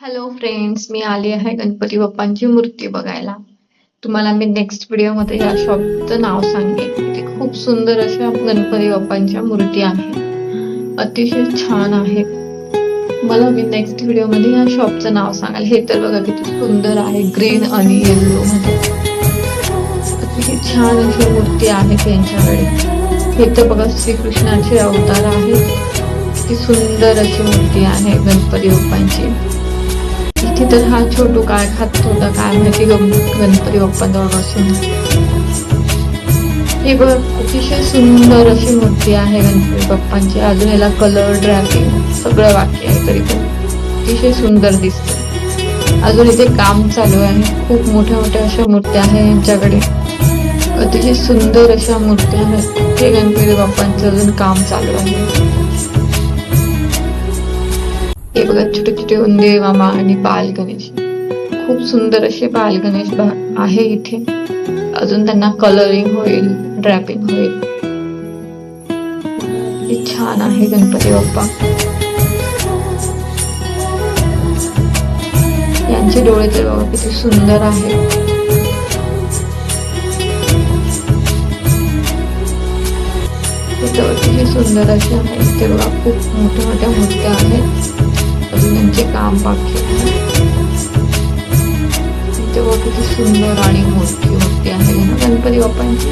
Hello friends, मी आली आहे गणपती बाप्पांची मूर्ती बघायला. तुम्हाला मी नेक्स्ट व्हिडिओमध्ये या शॉपचं नाव सांगेन. इथे खूप सुंदर अशा गणपती बाप्पांच्या मूर्ती आहेत, अतिशय छान आहेत. मला मी नेक्स्ट व्हिडिओमध्ये या शॉपचं नाव सांगाल. हे तर बघा किती सुंदर आहे, ग्रीन आणि येल्लो मध्ये अतिशय छान अशी मूर्ती आहे त्यांच्याकडे. हे तर बघा श्रीकृष्णाचे अवतार आहेत. किती सुंदर अशी मूर्ती आहे गणपती बाप्पांची. इथे तर हा छोटू काय खात होता काय माहिती गणपती बाप्पांजवळ बसून. हे बघ अतिशय सुंदर अशी मूर्ती आहे गणपती बाप्पांची. अजून याला कलर ड्रॅपिंग सगळं बाकी आहे, तरी पण अतिशय सुंदर दिसते. अजून इथे काम चालू आहे. खूप मोठ्या मोठ्या अशा मूर्त्या आहेत यांच्याकडे. अतिशय सुंदर अशा मूर्त्या आहेत. हे गणपती बाप्पांचं अजून काम चालू आहे. हे बघा छोटे छोटे उंदीर मामा आणि बाल गणेश. खूप सुंदर असे बाल गणेश आहे इथे. अजून त्यांना कलरिंग होईल, ड्रॅपिंग होईल. हे छान आहे गणपती बाप्पा. यांचे डोळे तर बघा किती सुंदर आहेत. अतिशय सुंदर असे आहेत. ते बघा खूप मोठ्या मोठ्या मूर्त्या आहेत. अजून त्यांचे काम बाकी आहे. तेव्हा किती सुंदर आणि मोठी मूर्ती आहे गणपती बाप्पांची.